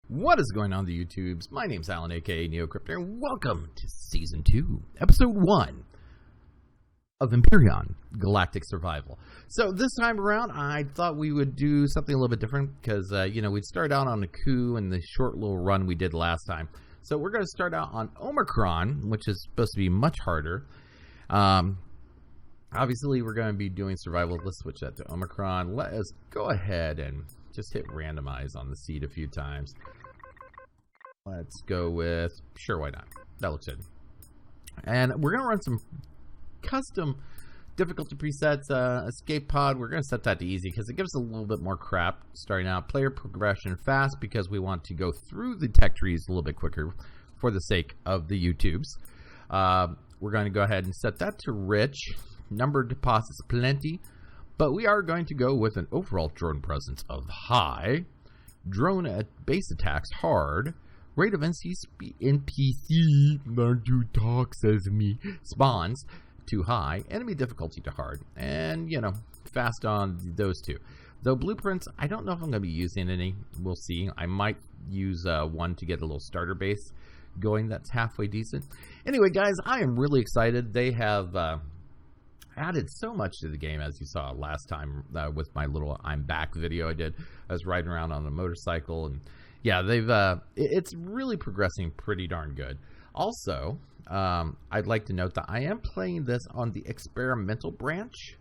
What is going on the YouTubes? My name's Alan, aka NeoCryptor, and welcome to Season 2, Episode 1 of Empyrion Galactic Survival. So this time around, I thought we would do something a little bit different because, we'd start out on a coup in the short little run we did last time. So we're going to start out on Omicron, which is supposed to be much harder. Obviously, we're going to be doing survival. Let's switch that to Omicron. Let us go ahead and just hit randomize on the seed a few times. Let's go with, sure, why not? That looks good. And we're going to run some custom difficulty presets. Escape pod, we're going to set that to easy because it gives us a little bit more crap starting out. Player progression fast because we want to go through the tech trees a little bit quicker for the sake of the YouTubes. We're going to go ahead and set that to rich. Number of deposits plenty. But we are going to go with an overall drone presence of high. Drone at base attacks hard. Rate of NPC, learn to talk, says me, spawns too high. Enemy difficulty to hard. And, fast on those two. Though blueprints, I don't know if I'm going to be using any. We'll see. I might use one to get a little starter base going that's halfway decent. Anyway, guys, I am really excited. They have added so much to the game, as you saw last time with my little I'm back video I did. I was riding around on a motorcycle, and yeah, they've it's really progressing pretty darn good. Also, I'd like to note that I am playing this on the experimental branch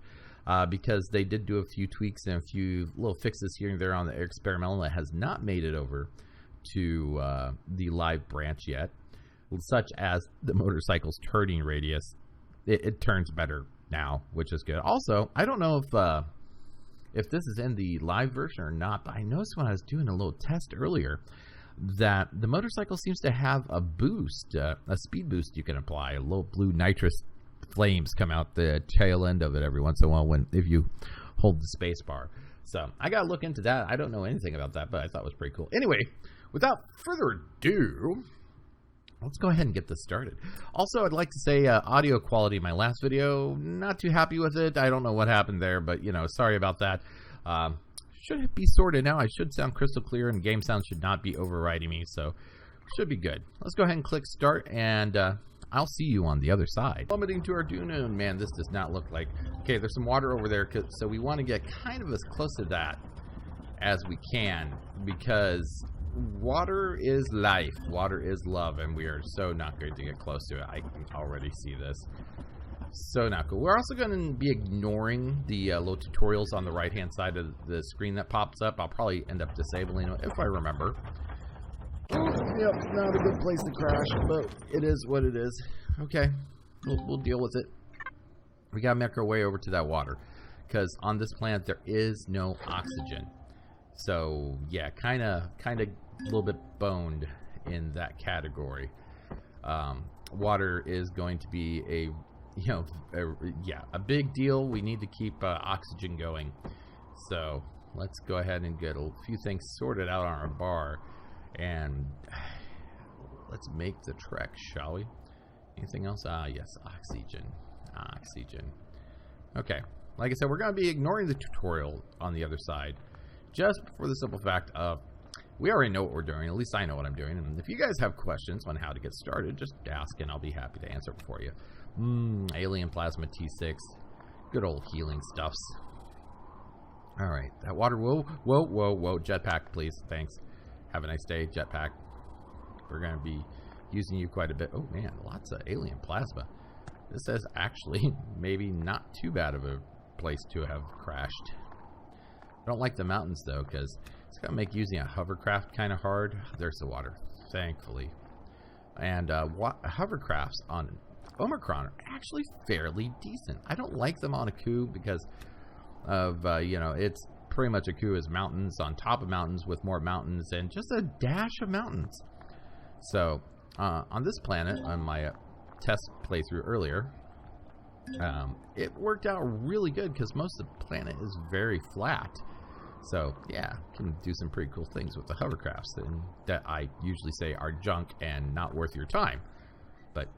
because they did do a few tweaks and a few little fixes here and there on the experimental that has not made it over to the live branch yet, such as the motorcycle's turning radius. It turns better now, which is good. Also, I don't know if this is in the live version or not, but I noticed when I was doing a little test earlier that the motorcycle seems to have a boost, a speed boost you can apply. A little blue nitrous flames come out the tail end of it every once in a while if you hold the space bar. So I gotta look into that. I don't know anything about that, but I thought it was pretty cool. Anyway, without further ado, let's go ahead and get this started. Also, I'd like to say audio quality in my last video, not too happy with it. I don't know what happened there, but, sorry about that. Should it be sorted now? I should sound crystal clear, and game sound should not be overriding me, so should be good. Let's go ahead and click start, and I'll see you on the other side. Plummeting to our dune, man, this does not look like... Okay, there's some water over there, so we want to get kind of as close to that as we can, because... water is life, water is love, and we are so not going to get close to it. I can already see this. So not cool. We're also going to be ignoring the little tutorials on the right hand side of the screen that pops up. I'll probably end up disabling it if I remember. Yep, not a good place to crash, but it is what it is. Okay, we'll deal with it. We gotta make our way over to that water, because on this planet there is no oxygen. So yeah, kind of a little bit boned in that category. Water is going to be a big deal. We need to keep oxygen going. So let's go ahead and get a few things sorted out on our bar, and let's make the trek, shall we? Anything else? Yes, oxygen. Okay, like I said, we're going to be ignoring the tutorial on the other side, just for the simple fact of we already know what we're doing. At least I know what I'm doing. And if you guys have questions on how to get started, just ask and I'll be happy to answer it for you. Alien Plasma T6. Good old healing stuffs. Alright, that water. Whoa. Jetpack, please. Thanks. Have a nice day, jetpack. We're going to be using you quite a bit. Oh, man, lots of alien plasma. This is actually maybe not too bad of a place to have crashed. I don't like the mountains, though, because it's going to make using a hovercraft kind of hard. There's the water, thankfully. And hovercrafts on Omicron are actually fairly decent. I don't like them on a coup because of, it's pretty much a coup is mountains on top of mountains with more mountains and just a dash of mountains. So, on this planet, on my test playthrough earlier, it worked out really good because most of the planet is very flat. So yeah, can do some pretty cool things with the hovercrafts that I usually say are junk and not worth your time. But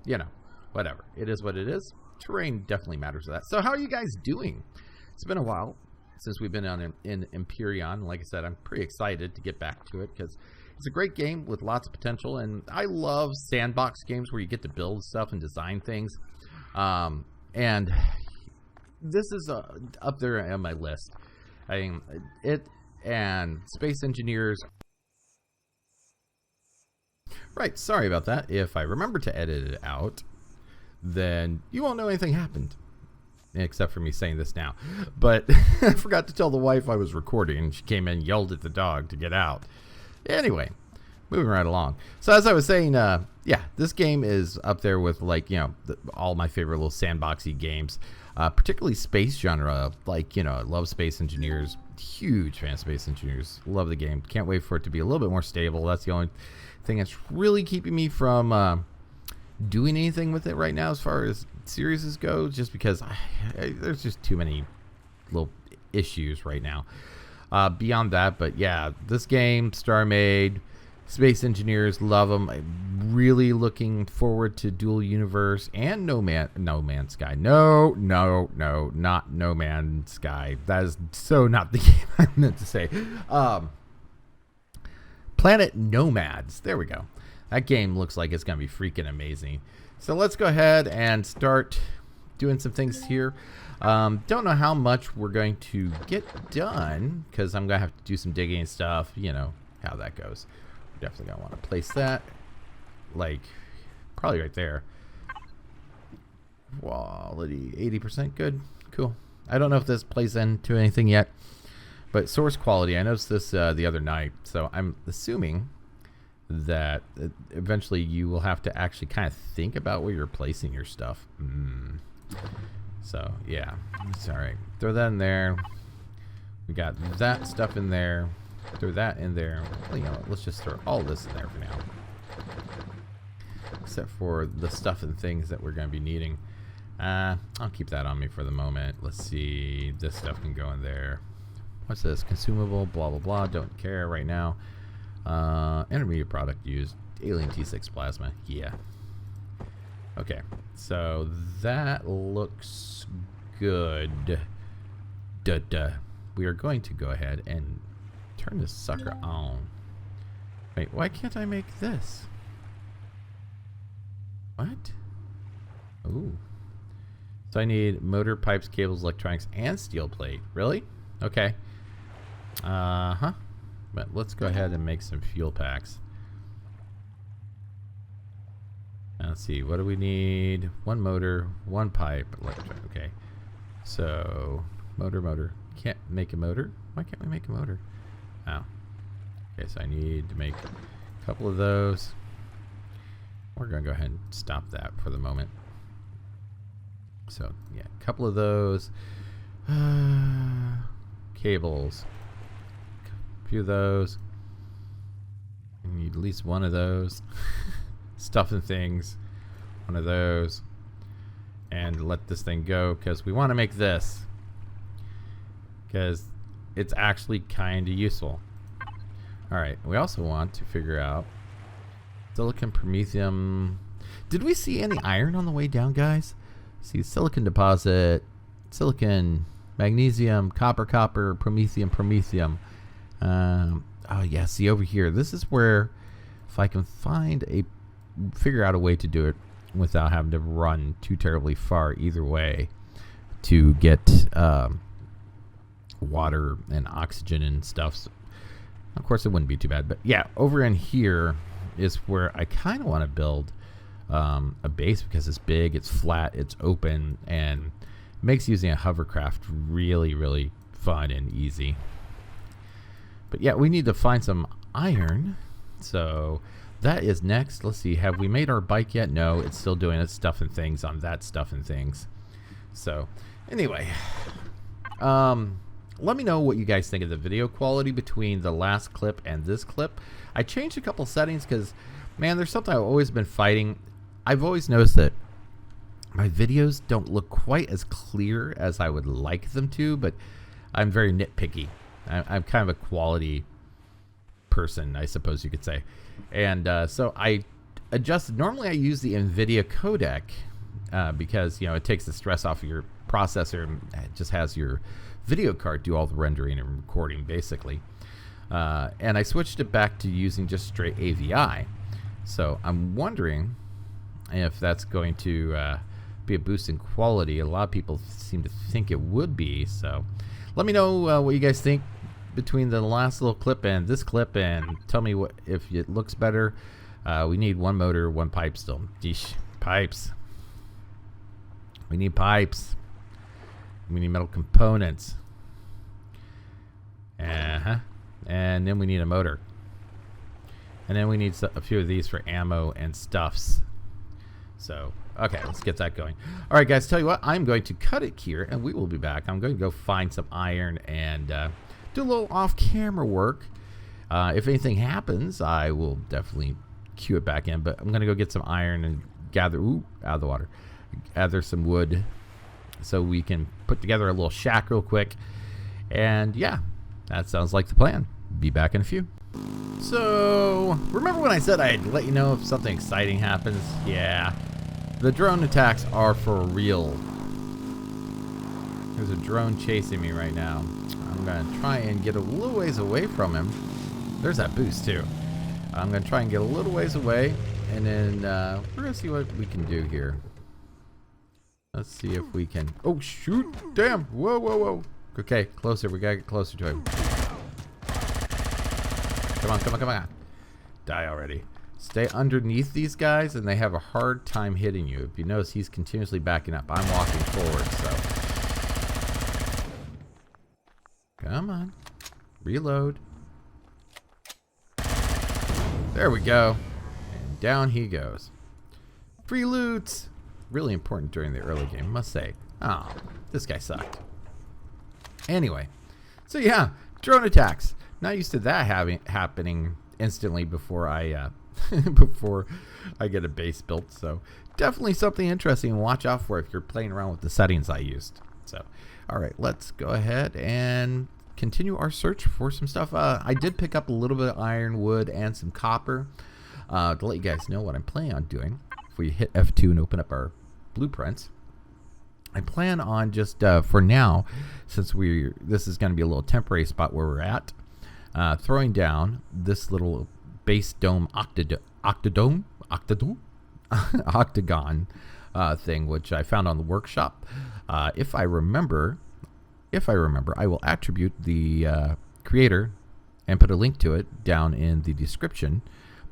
whatever. It is what it is. Terrain definitely matters to that. So how are you guys doing? It's been a while since we've been in Empyrion. Like I said, I'm pretty excited to get back to it because It's a great game with lots of potential, and I love sandbox games where you get to build stuff and design things. And this is up there on my list. I mean, it and Space Engineers. Right, sorry about that. If I remember to edit it out, then you won't know anything happened. Except for me saying this now. But I forgot to tell the wife I was recording, and she came in and yelled at the dog to get out. Anyway, moving right along. So as I was saying, yeah, this game is up there with, like, you know, all my favorite little sandboxy games. Particularly space genre. Like, you know, I love Space Engineers. Huge fan of Space Engineers. Love the game. Can't wait for it to be a little bit more stable. That's the only thing that's really keeping me from doing anything with it right now as far as series go, just because there's just too many little issues right now. Beyond that, but yeah, this game, StarMade, Space Engineers, love them. I'm really looking forward to Dual Universe and No Man's Sky. No, not No Man's Sky. That is so not the game I meant to say. Planet Nomads. There we go. That game looks like it's going to be freaking amazing. So let's go ahead and start doing some things here. Don't know how much we're going to get done because I'm going to have to do some digging and stuff. You know how that goes. We're definitely going to want to place that, like, probably right there. Quality 80%. Good. Cool. I don't know if this plays into anything yet, but source quality, I noticed this the other night. So I'm assuming that eventually you will have to actually kind of think about where you're placing your stuff. So yeah, it's all right. Throw that in there. We got that stuff in there. Throw that in there. Well, you know, let's just throw all this in there for now, except for the stuff and things that we're going to be needing. I'll keep that on me for the moment. Let's see. This stuff can go in there. What's this? Consumable. Blah blah blah. Don't care right now. Intermediate product used. Alien T6 plasma. Yeah. Okay. So that looks good. We are going to go ahead and turn this sucker on. Wait, why can't I make this? What? Ooh. So I need motor, pipes, cables, electronics, and steel plate. Really? Okay. Uh-huh. But let's go ahead and make some fuel packs. Let's see, what do we need? One motor, one pipe, electric. Okay. So, motor. Can't make a motor? Why can't we make a motor? Oh. Okay, so I need to make a couple of those. We're going to go ahead and stop that for the moment. So, yeah, a couple of those. Cables. Few of those. You need at least one of those. Stuff and things. One of those. And let this thing go because we want to make this. Because it's actually kind of useful. Alright, we also want to figure out silicon, promethium. Did we see any iron on the way down, guys? See, silicon deposit, silicon, magnesium, copper, promethium. Oh yeah, see over here, this is where if I can figure out a way to do it without having to run too terribly far either way to get water and oxygen and stuff. So, of course, it wouldn't be too bad, but yeah, over in here is where I kind of want to build a base because it's big, it's flat, it's open, and it makes using a hovercraft really, really fun and easy. But yeah, we need to find some iron. So that is next. Let's see. Have we made our bike yet? No, it's still doing its stuff and things on that stuff and things. So anyway, let me know what you guys think of the video quality between the last clip and this clip. I changed a couple settings because, man, there's something I've always been fighting. I've always noticed that my videos don't look quite as clear as I would like them to, but I'm very nitpicky. I'm kind of a quality person, I suppose you could say. And so I adjusted. Normally I use the NVIDIA codec because, you know, it takes the stress off of your processor and it just has your video card do all the rendering and recording, basically. And I switched it back to using just straight AVI. So I'm wondering if that's going to be a boost in quality. A lot of people seem to think it would be. So let me know what you guys think between the last little clip and this clip, and tell me what if it looks better. We need one motor, one pipe still. Yeesh, pipes. We need pipes. We need metal components. And then we need a motor. And then we need a few of these for ammo and stuffs. So, okay, let's get that going. All right, guys, tell you what, I'm going to cut it here, and we will be back. I'm going to go find some iron and do a little off-camera work. If anything happens, I will definitely cue it back in, but I'm going to go get some iron and gather, out of the water, gather some wood so we can put together a little shack real quick. And yeah, that sounds like the plan. Be back in a few. So, remember when I said I'd let you know if something exciting happens? Yeah, the drone attacks are for real. There's a drone chasing me right now. I'm going to try and get a little ways away from him. There's that boost too. I'm going to try and get a little ways away, and then we're going to see what we can do here. Let's see if we can... Oh, shoot! Damn! Whoa, whoa, whoa! Okay, closer. We got to get closer to him. Come on, come on, come on. Die already. Stay underneath these guys, and they have a hard time hitting you. If you notice, he's continuously backing up. I'm walking forward, so... Come on. Reload. There we go. And down he goes. Free loot! Really important during the early game, must say. Oh, this guy sucked. Anyway. So yeah, drone attacks. Not used to that happening instantly before I before I get a base built. So definitely something interesting to watch out for if you're playing around with the settings I used. So all right, let's go ahead and continue our search for some stuff. I did pick up a little bit of iron, wood, and some copper to let you guys know what I'm planning on doing. If we hit F2 and open up our blueprints, I plan on just for now, since this is going to be a little temporary spot where we're at, throwing down this little base dome octagon thing, which I found on the workshop. If I remember, I will attribute the creator and put a link to it down in the description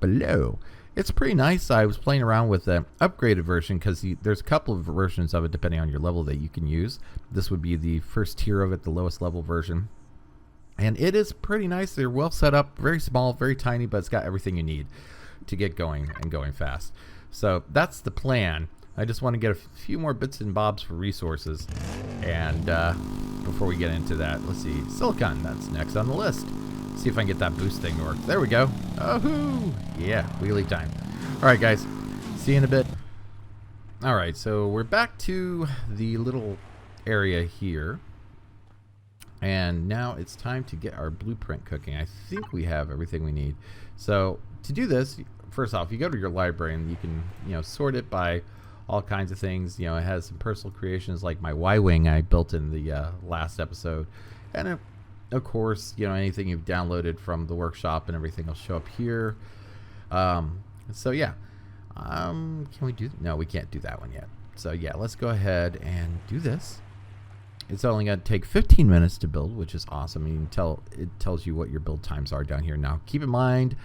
below. It's pretty nice. I was playing around with the upgraded version because there's a couple of versions of it depending on your level that you can use. This would be the first tier of it, the lowest level version. And it is pretty nice. They're well set up, very small, very tiny, but it's got everything you need to get going and going fast. So that's the plan. I just want to get a few more bits and bobs for resources. And before we get into that, let's see. Silicon, that's next on the list. See if I can get that boost thing to work. There we go. Oh, yeah, wheelie time. All right, guys. See you in a bit. All right, so we're back to the little area here. And now it's time to get our blueprint cooking. I think we have everything we need. So to do this, first off, you go to your library and you can, sort it by all kinds of things. It has some personal creations like my Y-Wing I built in the last episode. And of course, anything you've downloaded from the workshop and everything will show up here. So yeah, can we do? No, we can't do that one yet. So yeah, let's go ahead and do this. It's only going to take 15 minutes to build, which is awesome. You can tell it tells you what your build times are down here. Now, keep in mind,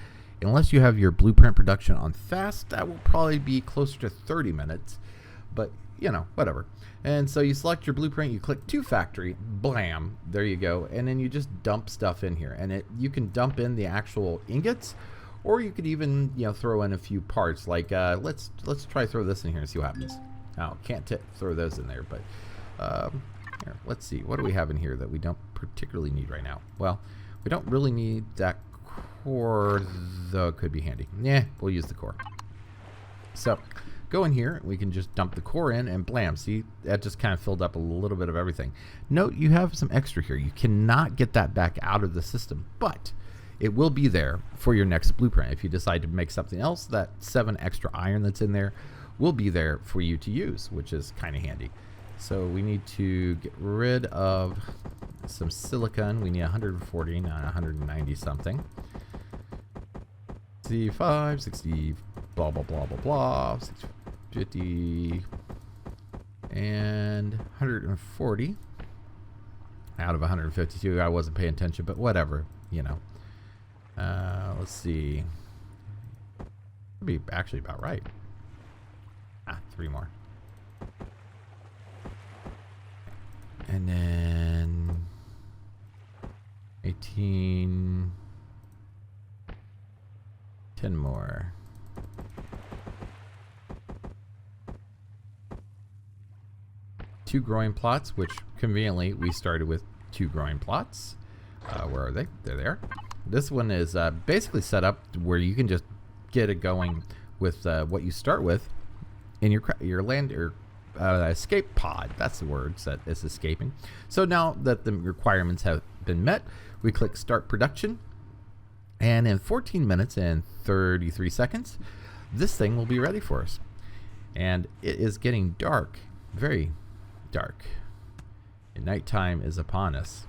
unless you have your blueprint production on fast, that will probably be closer to 30 minutes. But whatever. And so you select your blueprint, you click to factory, blam, there you go, and then you just dump stuff in here. And you can dump in the actual ingots, or you could even throw in a few parts. Like let's try throw this in here and see what happens. Now can't throw those in there, but here, let's see, what do we have in here that we don't particularly need right now? Well, we don't really need that core, though it could be handy. Yeah, we'll use the core. So go in here, we can just dump the core in, and blam, see, that just kind of filled up a little bit of everything. Note you have some extra here. You cannot get that back out of the system, but it will be there for your next blueprint. If you decide to make something else, that 7 extra iron that's in there will be there for you to use, which is kind of handy. So we need to get rid of some silicon. We need 140, not 190 something. 65, 60, blah, blah, blah, blah, blah. 650 and 140 out of 152. I wasn't paying attention, but whatever, you know. Let's see. Would be actually about right. 3 more. And then 18, 10 more. Two growing plots, which conveniently we started with 2 growing plots. Where are they? They're there. This one is basically set up where you can just get it going with what you start with in your land or escape pod. That's the word that is escaping. So now that the requirements have been met, we click start production, and in 14 minutes and 33 seconds, this thing will be ready for us. And it is getting dark, very dark. And nighttime is upon us.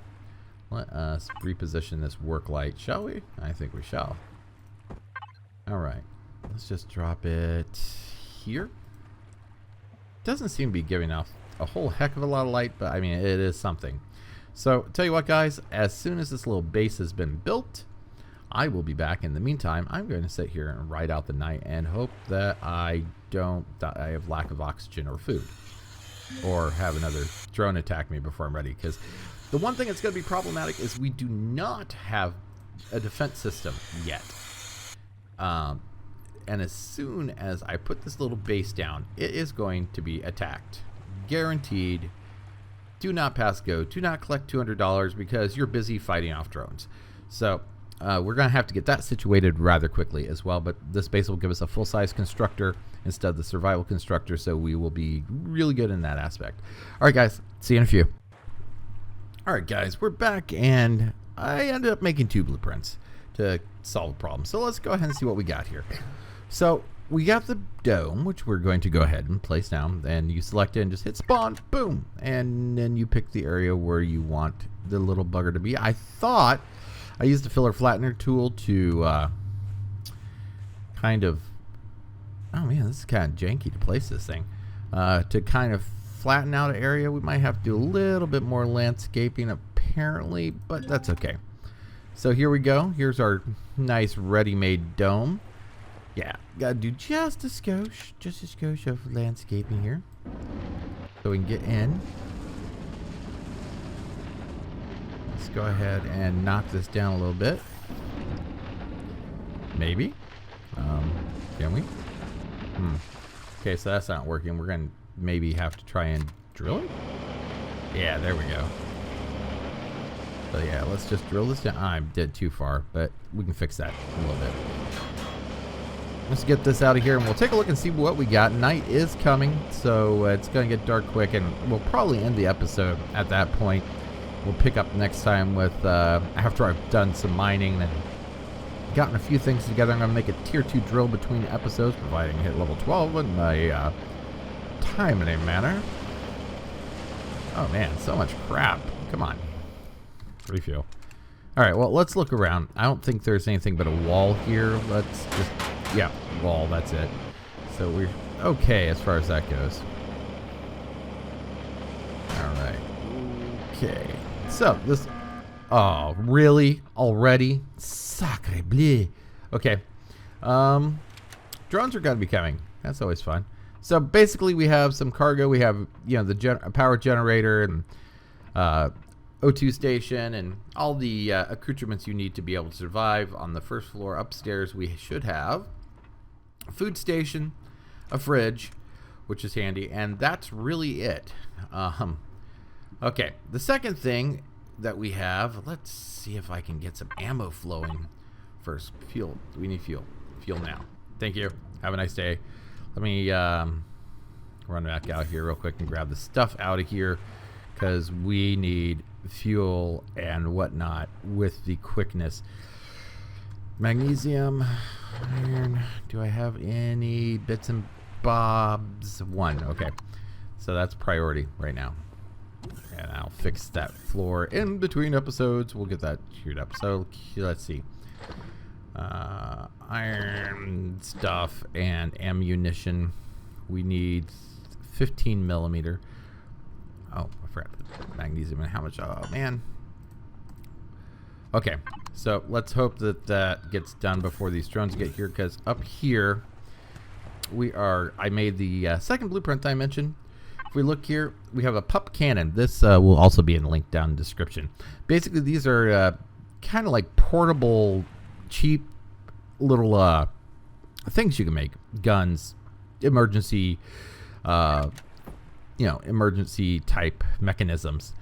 Let us reposition this work light, shall we? I think we shall. All right, let's just drop it here. Doesn't seem to be giving off a whole heck of a lot of light, but I mean, it is something. So tell you what, guys, as soon as this little base has been built, I will be back. In the meantime, I'm going to sit here and ride out the night and hope that I have lack of oxygen or food, or have another drone attack me before I'm ready. Because the one thing that's going to be problematic is we do not have a defense system yet. And as soon as I put this little base down, it is going to be attacked. Guaranteed. Do not pass go. Do not collect $200 because you're busy fighting off drones. So we're going to have to get that situated rather quickly as well. But this base will give us a full-size constructor instead of the survival constructor. So we will be really good in that aspect. All right, guys. See you in a few. All right, guys. We're back. And I ended up making 2 blueprints to solve the problem. So let's go ahead and see what we got here. So we got the dome, which we're going to go ahead and place down, and you select it and just hit spawn, boom, and then you pick the area where you want the little bugger to be. I thought I used the filler flattener tool to kind of, oh man, this is kind of janky to place this thing, to kind of flatten out an area. We might have to do a little bit more landscaping apparently, but that's okay. So here we go. Here's our nice ready-made dome. Yeah, gotta do just a skosh of landscaping here, so we can get in. Let's go ahead and knock this down a little bit. Maybe. Can we? Okay, so that's not working. We're gonna maybe have to try and drill it. Yeah, there we go. So yeah, let's just drill this down. I did too far, but we can fix that a little bit. Let's get this out of here and we'll take a look and see what we got. Night is coming, so it's going to get dark quick, and we'll probably end the episode at that point. We'll pick up next time with, after I've done some mining and gotten a few things together. I'm going to make a tier 2 drill between episodes, providing I hit level 12 in a timely manner. Oh man, so much crap. Come on. Refuel. Alright, well, let's look around. I don't think there's anything but a wall here. Let's just... yeah, wall, that's it. So we're okay as far as that goes. Alright. Okay. So, this... oh, really? Already? Sacre bleu. Okay. Drones are going to be coming. That's always fun. So, basically, we have some cargo. We have, you know, the power generator and O2 station and all the accoutrements you need to be able to survive. On the first floor upstairs, we should have a food station, a fridge, which is handy, and that's really it. Okay, the second thing that we have, let's see if I can get some ammo flowing first. Fuel. We need fuel. Fuel now. Thank you. Have a nice day. Let me run back out here real quick and grab the stuff out of here, because we need fuel and whatnot with the quickness. Magnesium, iron. Do I have any bits and bobs? 1. Okay. So that's priority right now. And I'll fix that floor in between episodes. We'll get that queued up. So let's see. Iron stuff and ammunition. We need 15 millimeter. Oh, I forgot the magnesium and how much. Oh, man. Okay, so let's hope that that gets done before these drones get here, because up here I made the second blueprint I mentioned. If we look here, we have a P.U.P cannon. This will also be in the link down in the description. Basically, these are kind of like portable, cheap little things you can make. Guns, emergency, emergency type mechanisms.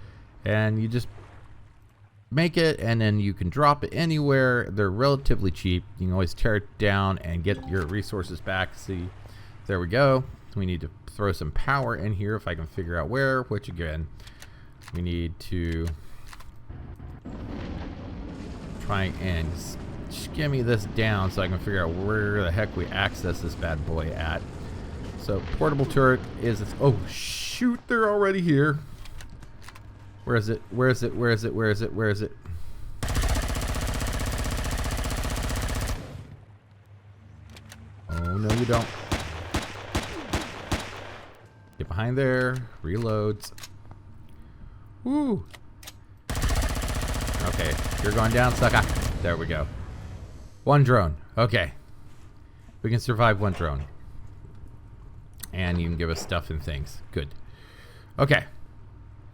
And you just make it, and then you can drop it anywhere. They're relatively cheap. You can always tear it down and get your resources back. See, there we go. We need to throw some power in here if I can figure out where, which again, we need to try and skimmy this down so I can figure out where the heck we access this bad boy at. So portable turret is, oh shoot, they're already here. Where is it? Where is it? Where is it? Where is it? Where is it? Oh, no, you don't. Get behind there. Reloads. Woo. Okay, you're going down, sucker. There we go. One drone. Okay. We can survive one drone. And you can give us stuff and things. Good. Okay.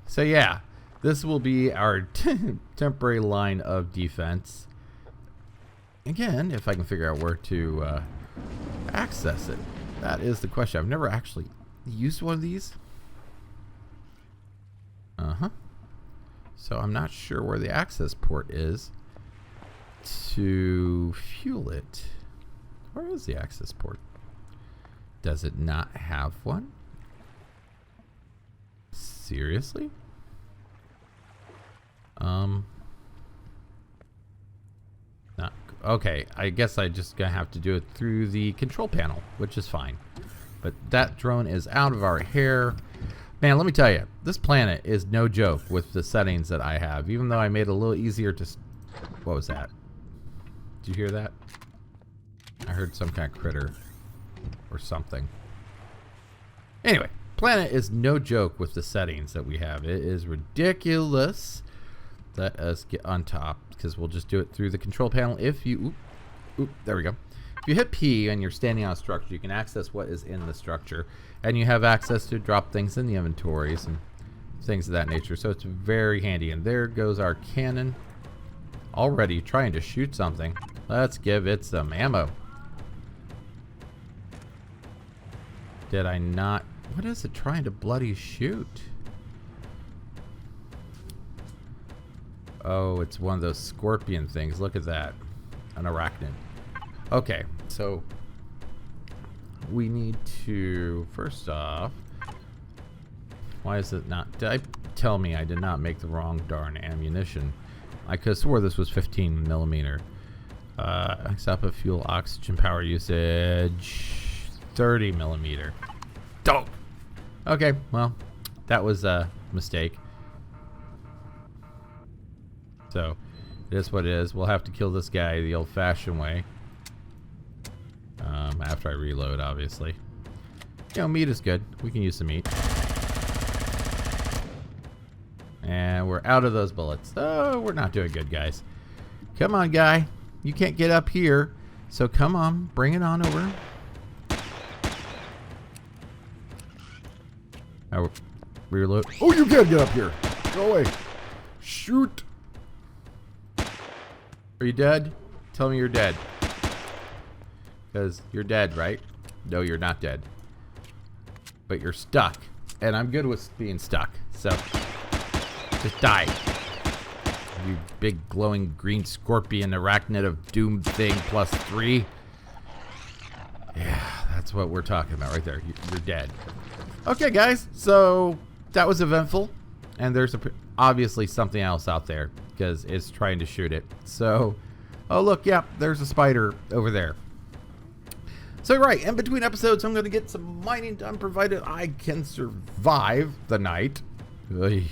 So, yeah. This will be our temporary line of defense. Again, if I can figure out where to access it. That is the question. I've never actually used one of these. So I'm not sure where the access port is to fuel it. Where is the access port? Does it not have one? Seriously? Not okay. I guess I just gonna have to do it through the control panel, which is fine. But that drone is out of our hair. Man, let me tell you, this planet is no joke with the settings that I have. Even though I made it a little easier to... What was that? Did you hear that? I heard some kind of critter or something. Anyway, planet is no joke with the settings that we have. It is ridiculous. Let us get on top, because we'll just do it through the control panel. If you... there we go. If you hit P and you're standing on a structure, you can access what is in the structure. And you have access to drop things in the inventories and things of that nature. So it's very handy. And there goes our cannon. Already trying to shoot something. Let's give it some ammo. Did I not... What is it trying to bloody shoot? Oh, it's one of those scorpion things. Look at that. An arachnid. Okay, so we need to, first off, why is it not, did I tell me I did not make the wrong darn ammunition? I could have swore this was 15 millimeter. Except of fuel oxygen power usage, 30 millimeter. Dope. Okay, well, that was a mistake. So, it is what it is. We'll have to kill this guy the old-fashioned way. After I reload, obviously. You know, meat is good. We can use some meat. And we're out of those bullets. Oh, we're not doing good, guys. Come on, guy. You can't get up here. So come on, bring it on over. Now reload. Oh, you can't get up here. Go away. Shoot. Are you dead? Tell me you're dead. Because you're dead, right? No, you're not dead. But you're stuck. And I'm good with being stuck. So, just die. You big glowing green scorpion arachnid of doom thing +3. Yeah, that's what we're talking about right there. You're dead. Okay, guys. So, that was eventful. And there's obviously something else out there. Because it's trying to shoot it. So, oh look, yeah, there's a spider over there. So right, in between episodes, I'm going to get some mining done, provided I can survive the night. Get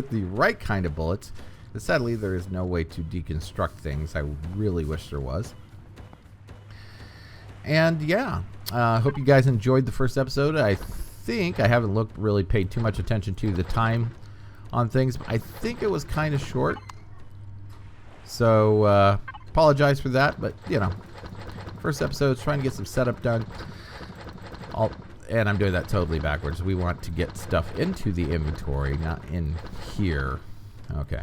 the right kind of bullets. But sadly, there is no way to deconstruct things. I really wish there was. And yeah, hope you guys enjoyed the first episode. I think I haven't really paid too much attention to the time on things. I think it was kind of short. So apologize for that, but you know, first episode is trying to get some setup done. And I'm doing that totally backwards. We want to get stuff into the inventory, not in here. Okay.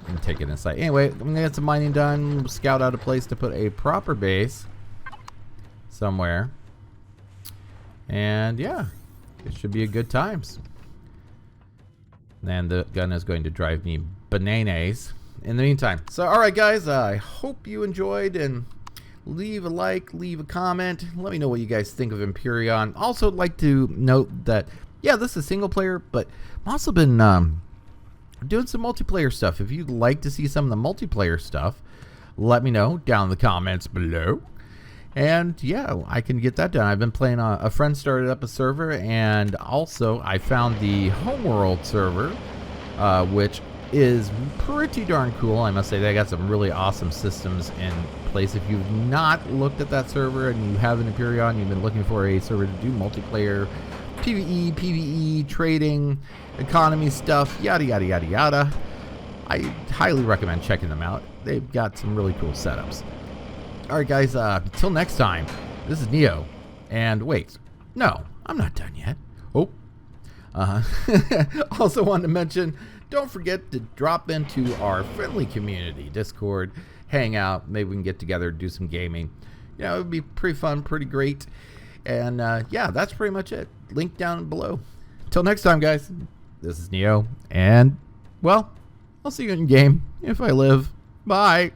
I'm taking inside. Anyway, I'm going to get some mining done. Scout out a place to put a proper base somewhere. And yeah, it should be a good times. And the gun is going to drive me bananas in the meantime. So, alright guys, I hope you enjoyed, and leave a like, leave a comment. Let me know what you guys think of Empyrion. Also, like to note that, yeah, this is single player, but I've also been doing some multiplayer stuff. If you'd like to see some of the multiplayer stuff, let me know down in the comments below. And yeah, I can get that done. I've been playing, a friend started up a server, and also I found the homeworld server, which is pretty darn cool. I must say they got some really awesome systems in place. If you've not looked at that server and you have an Empyrion, you've been looking for a server to do multiplayer, PvE, PvE, trading, economy stuff, yada yada yada yada, I highly recommend checking them out. They've got some really cool setups. Alright guys, until next time, this is Neo. And wait, no, I'm not done yet. Oh. Also wanted to mention, don't forget to drop into our friendly community, Discord, hang out, maybe we can get together, do some gaming. You know, it would be pretty fun, pretty great. And yeah, that's pretty much it. Link down below. Till next time, guys, this is Neo, and, well, I'll see you in game if I live. Bye.